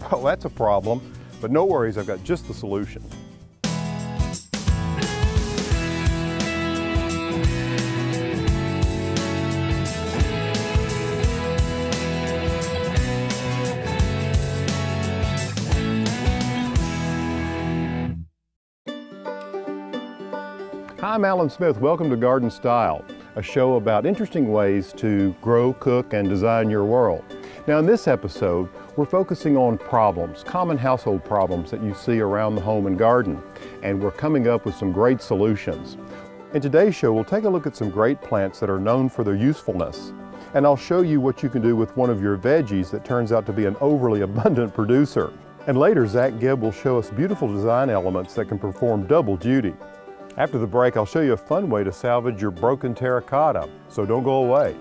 Well, that's a problem, but no worries, I've got just the solution. Hi, I'm Alan Smith. Welcome to Garden Style, a show about interesting ways to grow, cook, and design your world. Now, in this episode, we're focusing on problems, common household problems that you see around the home and garden, and we're coming up with some great solutions. In today's show, we'll take a look at some great plants that are known for their usefulness, and I'll show you what you can do with one of your veggies that turns out to be an overly abundant producer. And later, Zach Gibb will show us beautiful design elements that can perform double duty. After the break, I'll show you a fun way to salvage your broken terracotta, so don't go away.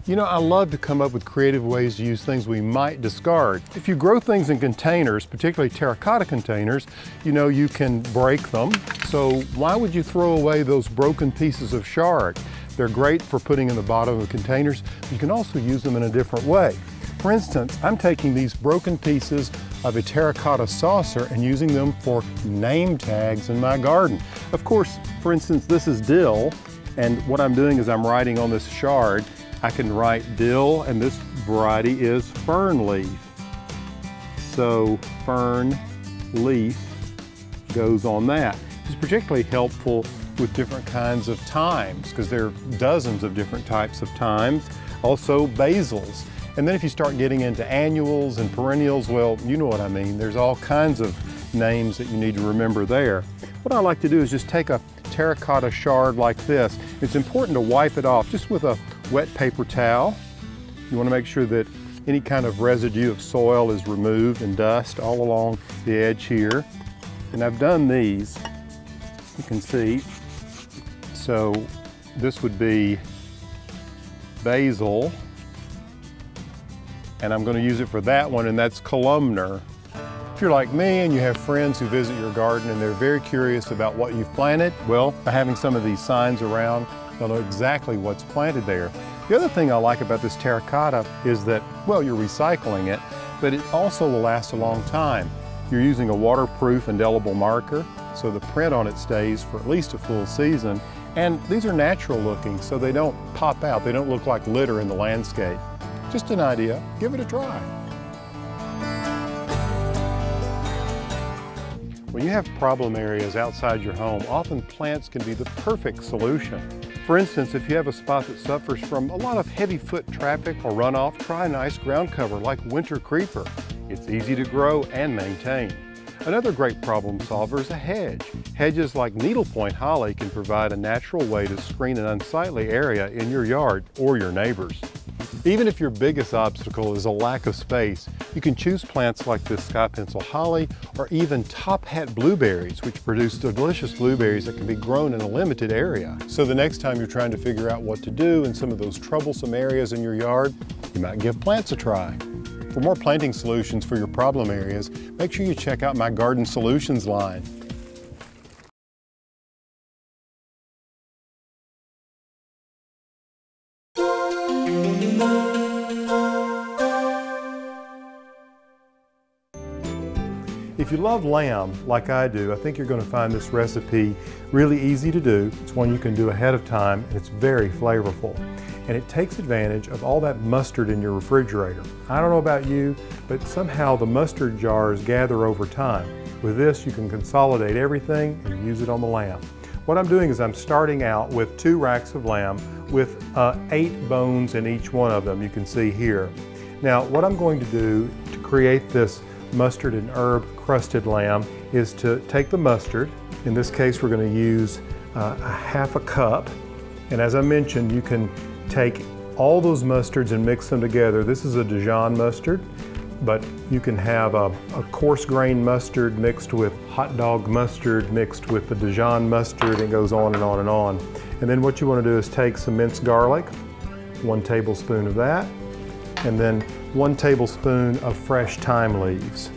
You know, I love to come up with creative ways to use things we might discard. If you grow things in containers, particularly terracotta containers, you know, you can break them. So why would you throw away those broken pieces of shard? They're great for putting in the bottom of containers, but you can also use them in a different way. For instance, I'm taking these broken pieces of a terracotta saucer and using them for name tags in my garden. Of course, for instance, this is dill, and what I'm doing is I'm writing on this shard. I can write dill, and this variety is fern leaf. So fern leaf goes on that. It's particularly helpful with different kinds of thymes, because there are dozens of different types of thymes. Also basils. And then if you start getting into annuals and perennials, well, you know what I mean. There's all kinds of names that you need to remember there. What I like to do is just take a terracotta shard like this. It's important to wipe it off just with a wet paper towel. You want to make sure that any kind of residue of soil is removed and dust all along the edge here. And I've done these, you can see. So this would be basil, and I'm going to use it for that one, and that's columnar. If you're like me and you have friends who visit your garden and they're very curious about what you've planted, well, by having some of these signs around, they'll know exactly what's planted there. The other thing I like about this terracotta is that, well, you're recycling it, but it also will last a long time. You're using a waterproof indelible marker, so the print on it stays for at least a full season. And these are natural looking, so they don't pop out. They don't look like litter in the landscape. Just an idea. Give it a try. When you have problem areas outside your home, often plants can be the perfect solution. For instance, if you have a spot that suffers from a lot of heavy foot traffic or runoff, try a nice ground cover like winter creeper. It's easy to grow and maintain. Another great problem solver is a hedge. Hedges like needlepoint holly can provide a natural way to screen an unsightly area in your yard or your neighbor's. Even if your biggest obstacle is a lack of space, you can choose plants like this sky pencil holly or even top hat blueberries, which produce delicious blueberries that can be grown in a limited area. So the next time you're trying to figure out what to do in some of those troublesome areas in your yard, you might give plants a try. For more planting solutions for your problem areas, make sure you check out my Garden Solutions line. If you love lamb, like I do, I think you're going to find this recipe really easy to do. It's one you can do ahead of time, and it's very flavorful. And it takes advantage of all that mustard in your refrigerator. I don't know about you, but somehow the mustard jars gather over time. With this, you can consolidate everything and use it on the lamb. What I'm doing is I'm starting out with 2 racks of lamb with 8 bones in each one of them, you can see here. Now, what I'm going to do to create this mustard and herb crusted lamb is to take the mustard. In this case, we're going to use a half a cup. And as I mentioned, you can take all those mustards and mix them together. This is a Dijon mustard, but you can have a coarse grain mustard mixed with hot dog mustard mixed with the Dijon mustard. It goes on and on and on. And then what you want to do is take some minced garlic, 1 tablespoon of that, and then 1 tablespoon of fresh thyme leaves.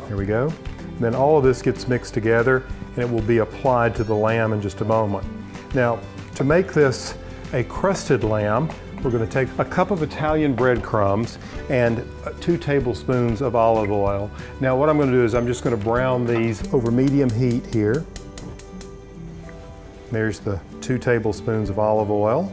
Here we go. And then all of this gets mixed together and it will be applied to the lamb in just a moment. Now, to make this a crusted lamb, we're going to take a cup of Italian breadcrumbs and 2 tablespoons of olive oil. Now what I'm going to do is I'm just going to brown these over medium heat here. There's the 2 tablespoons of olive oil.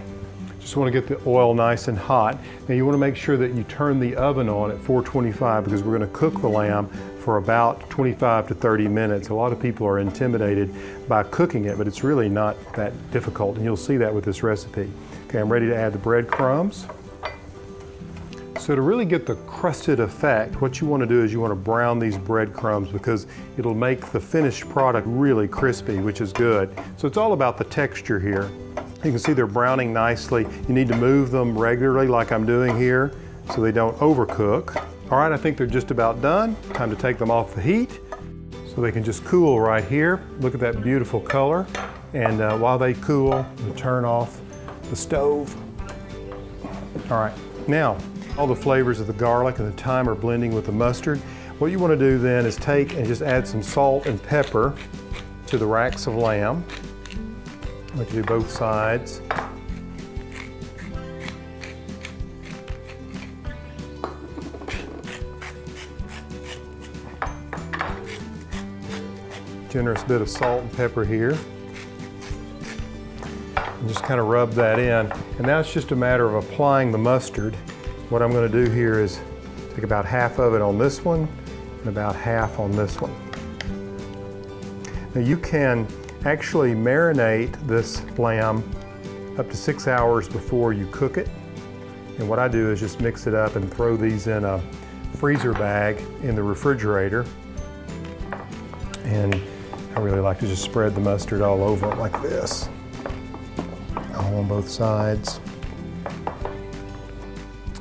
Just want to get the oil nice and hot. Now you want to make sure that you turn the oven on at 425 because we're going to cook the lamb for about 25 to 30 minutes. A lot of people are intimidated by cooking it, but it's really not that difficult, and you'll see that with this recipe. Okay, I'm ready to add the breadcrumbs. So to really get the crusted effect, what you want to do is you want to brown these breadcrumbs because it'll make the finished product really crispy, which is good. So it's all about the texture here. You can see they're browning nicely. You need to move them regularly like I'm doing here so they don't overcook. All right, I think they're just about done. Time to take them off the heat so they can just cool right here. Look at that beautiful color. And while they cool, we'll turn off the stove. All right, now all the flavors of the garlic and the thyme are blending with the mustard. What you want to do then is take and just add some salt and pepper to the racks of lamb. I'm going to do both sides. Generous bit of salt and pepper here. And just kind of rub that in. And now it's just a matter of applying the mustard. What I'm going to do here is take about half of it on this one and about half on this one. Now you can actually marinate this lamb up to 6 hours before you cook it. And what I do is just mix it up and throw these in a freezer bag in the refrigerator. And I really like to just spread the mustard all over it like this, all on both sides.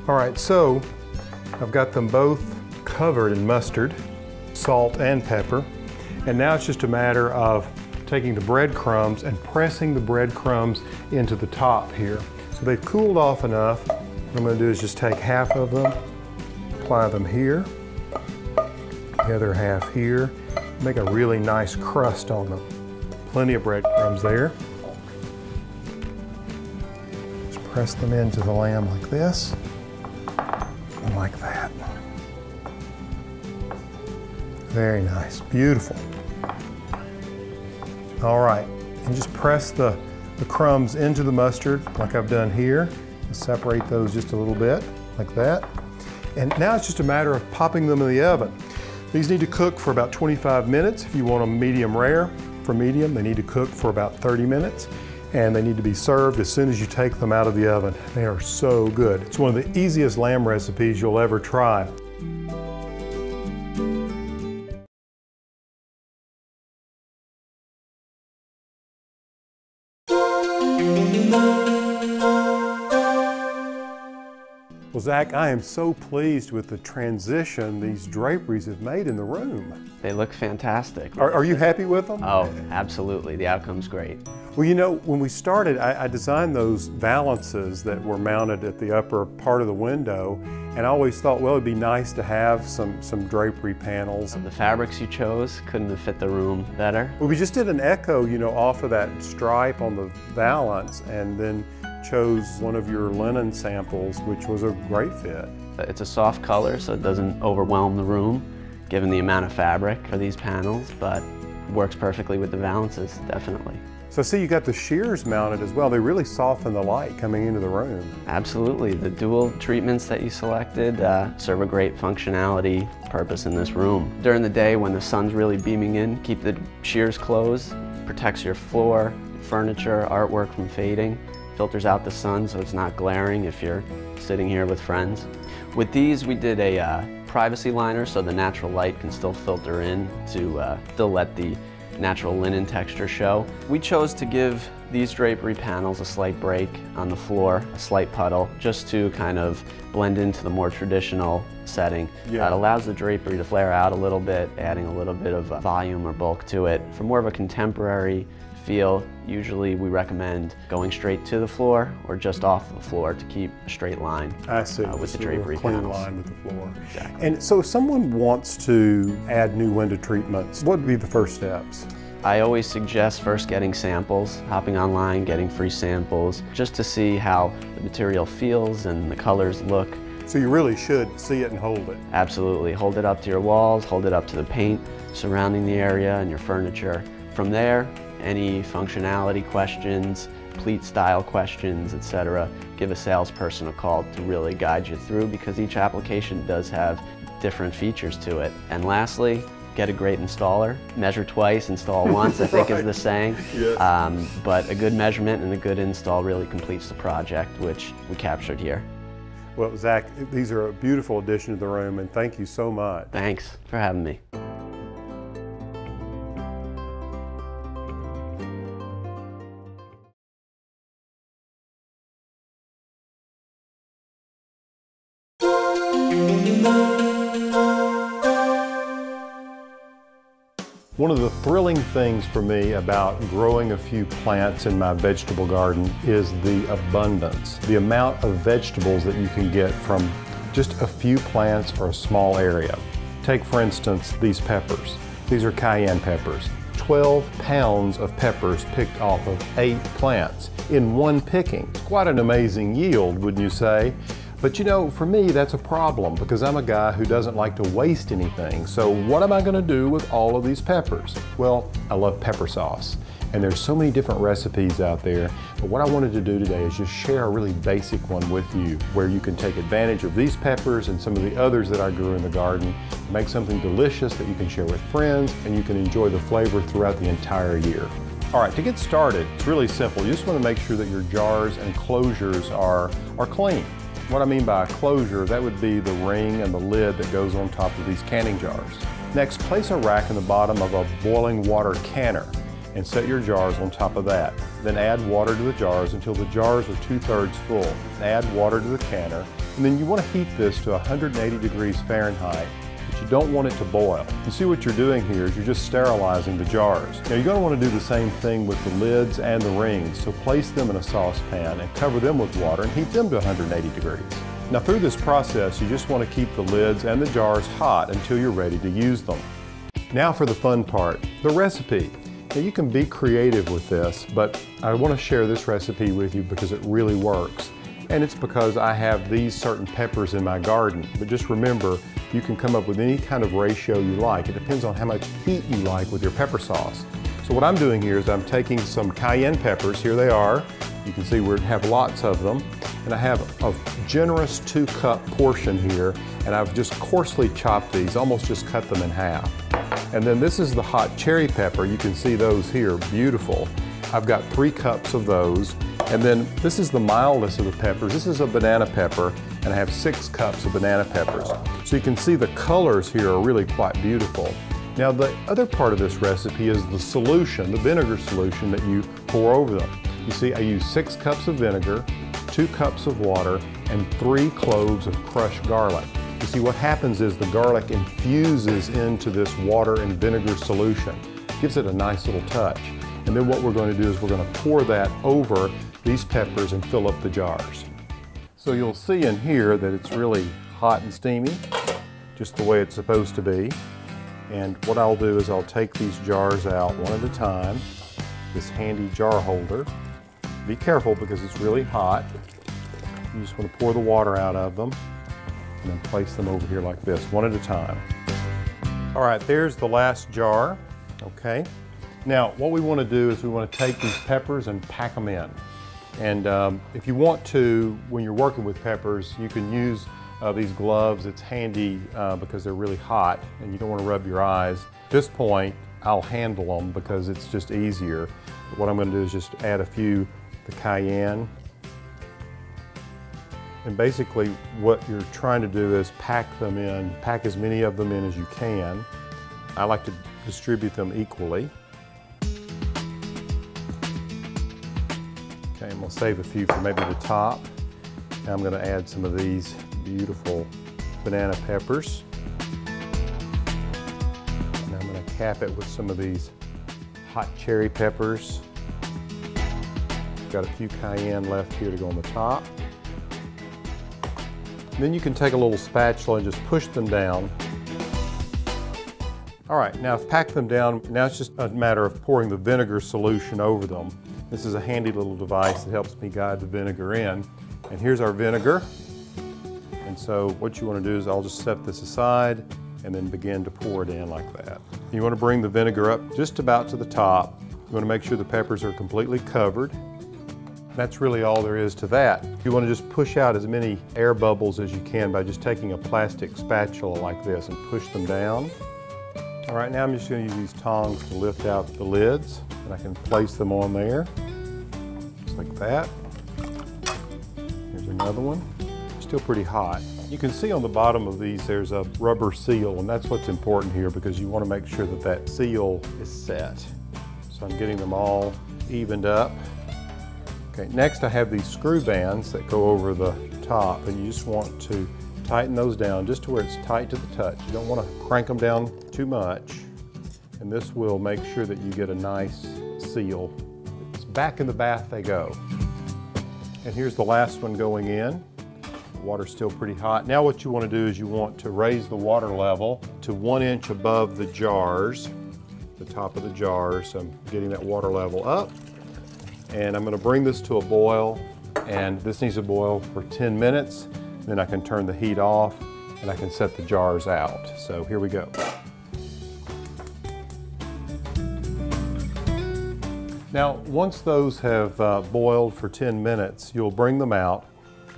All right, so I've got them both covered in mustard, salt and pepper. And now it's just a matter of taking the breadcrumbs and pressing the breadcrumbs into the top here. So they've cooled off enough. What I'm going to do is just take half of them, apply them here, the other half here, make a really nice crust on them. Plenty of breadcrumbs there. Just press them into the lamb like this, and like that. Very nice, beautiful. All right, and just press the crumbs into the mustard like I've done here. Separate those just a little bit, like that. And now it's just a matter of popping them in the oven. These need to cook for about 25 minutes. If you want them medium rare, for medium, they need to cook for about 30 minutes. And they need to be served as soon as you take them out of the oven. They are so good. It's one of the easiest lamb recipes you'll ever try. Well, Zach, I am so pleased with the transition these draperies have made in the room. They look fantastic. Are you happy with them? Oh, absolutely. The outcome's great. Well, you know, when we started, I designed those valances that were mounted at the upper part of the window, and I always thought, well, it'd be nice to have some drapery panels. The fabrics you chose couldn't have fit the room better. Well, we just did an echo, you know, off of that stripe on the valance, and then chose one of your linen samples, which was a great fit. It's a soft color, so it doesn't overwhelm the room, given the amount of fabric for these panels, but works perfectly with the valances, definitely. So see, you got the shears mounted as well. They really soften the light coming into the room. Absolutely. The dual treatments that you selected serve a great functionality purpose in this room. During the day when the sun's really beaming in, keep the shears closed, protects your floor, furniture, artwork from fading, filters out the sun so it's not glaring if you're sitting here with friends. With these, we did a privacy liner so the natural light can still filter in to still let the natural linen texture show. We chose to give these drapery panels a slight break on the floor, a slight puddle, just to kind of blend into the more traditional setting. Yeah. It allows the drapery to flare out a little bit, adding a little bit of volume or bulk to it. For more of a contemporary feel, usually we recommend going straight to the floor or just off the floor to keep a straight line. I see. With the drapery clean panels. line with the floor. Exactly. And so if someone wants to add new window treatments, what would be the first steps? I always suggest first getting samples, hopping online, getting free samples, just to see how the material feels and the colors look. So you really should see it and hold it. Absolutely. Hold it up to your walls, hold it up to the paint surrounding the area and your furniture. From there, any functionality questions, pleat style questions, etc., give a salesperson a call to really guide you through, because each application does have different features to it. And lastly, get a great installer. Measure twice, install once, I think is the saying. Yes. But a good measurement and a good install really completes the project, which we captured here. Well, Zach, these are a beautiful addition to the room, and thank you so much. Thanks for having me. One of the thrilling things for me about growing a few plants in my vegetable garden is the abundance, the amount of vegetables that you can get from just a few plants or a small area. Take, for instance, these peppers. These are cayenne peppers. 12 pounds of peppers picked off of 8 plants in one picking. It's quite an amazing yield, wouldn't you say? But you know, for me, that's a problem because I'm a guy who doesn't like to waste anything. So what am I going to do with all of these peppers? Well, I love pepper sauce. And there's so many different recipes out there. But what I wanted to do today is just share a really basic one with you, where you can take advantage of these peppers and some of the others that I grew in the garden, make something delicious that you can share with friends, and you can enjoy the flavor throughout the entire year. All right, to get started, it's really simple. You just want to make sure that your jars and closures are clean. What I mean by a closure, that would be the ring and the lid that goes on top of these canning jars. Next, place a rack in the bottom of a boiling water canner and set your jars on top of that. Then add water to the jars until the jars are 2/3 full. Add water to the canner, and then you want to heat this to 180 degrees Fahrenheit, but you don't want it to boil. You see what you're doing here is you're just sterilizing the jars. Now you're going to want to do the same thing with the lids and the rings, so place them in a saucepan and cover them with water and heat them to 180 degrees. Now through this process, you just want to keep the lids and the jars hot until you're ready to use them. Now for the fun part, the recipe. Now you can be creative with this, but I want to share this recipe with you because it really works. And it's because I have these certain peppers in my garden. But just remember, you can come up with any kind of ratio you like. It depends on how much heat you like with your pepper sauce. So what I'm doing here is I'm taking some cayenne peppers, here they are. You can see we have lots of them. And I have a generous 2-cup portion here, and I've just coarsely chopped these, almost just cut them in half. And then this is the hot cherry pepper. You can see those here, beautiful. I've got 3 cups of those. And then this is the mildest of the peppers. This is a banana pepper, and I have 6 cups of banana peppers. So you can see the colors here are really quite beautiful. Now the other part of this recipe is the solution, the vinegar solution that you pour over them. You see I use 6 cups of vinegar, 2 cups of water, and 3 cloves of crushed garlic. You see what happens is the garlic infuses into this water and vinegar solution. Gives it a nice little touch. And then what we're going to do is we're going to pour that over these peppers and fill up the jars. So you'll see in here that it's really hot and steamy, just the way it's supposed to be. And what I'll do is I'll take these jars out one at a time, this handy jar holder. Be careful because it's really hot. You just want to pour the water out of them and then place them over here like this, one at a time. All right, there's the last jar, okay? Now, what we want to do is we want to take these peppers and pack them in. And if you want to, when you're working with peppers, you can use these gloves. It's handy because they're really hot and you don't want to rub your eyes. At this point, I'll handle them because it's just easier. But what I'm going to do is just add a few the cayenne. And basically what you're trying to do is pack them in, pack as many of them in as you can. I like to distribute them equally. Okay, I'm going to save a few for maybe the top. Now I'm going to add some of these beautiful banana peppers. And I'm going to cap it with some of these hot cherry peppers. got a few cayenne left here to go on the top. Then you can take a little spatula and just push them down. All right, now I've packed them down. Now it's just a matter of pouring the vinegar solution over them. This is a handy little device that helps me guide the vinegar in. And here's our vinegar. And so what you want to do is I'll just set this aside and then begin to pour it in like that. You want to bring the vinegar up just about to the top. You want to make sure the peppers are completely covered. That's really all there is to that. You want to just push out as many air bubbles as you can by just taking a plastic spatula like this and push them down. All right, now I'm just going to use these tongs to lift out the lids, and I can place them on there, just like that. Here's another one. Still pretty hot. You can see on the bottom of these there's a rubber seal, and that's what's important here because you want to make sure that that seal is set. So I'm getting them all evened up. Okay, next I have these screw bands that go over the top, and you just want to tighten those down just to where it's tight to the touch. You don't want to crank them down too much, and this will make sure that you get a nice seal. It's back in the bath they go. And here's the last one going in. The water's still pretty hot. Now what you want to do is you want to raise the water level to 1 inch above the jars, the top of the jars. So I'm getting that water level up. And I'm going to bring this to a boil, and this needs to boil for 10 minutes. Then I can turn the heat off and I can set the jars out. So here we go. Now, once those have boiled for 10 minutes, you'll bring them out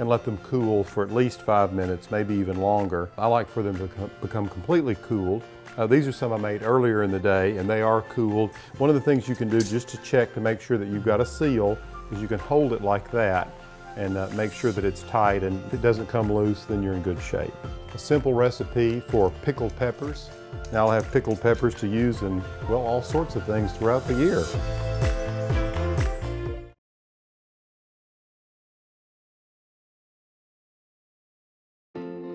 and let them cool for at least 5 minutes, maybe even longer. I like for them to become completely cooled. These are some I made earlier in the day, and they are cooled. One of the things you can do just to check to make sure that you've got a seal is you can hold it like that and make sure that it's tight, and if it doesn't come loose, then you're in good shape. A simple recipe for pickled peppers. Now I'll have pickled peppers to use in, well, all sorts of things throughout the year.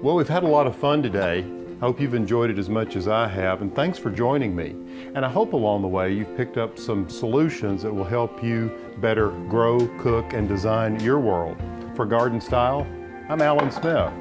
Well, we've had a lot of fun today. I hope you've enjoyed it as much as I have, and thanks for joining me. And I hope along the way you've picked up some solutions that will help you better grow, cook, and design your world. For Garden Style, I'm Alan Smith.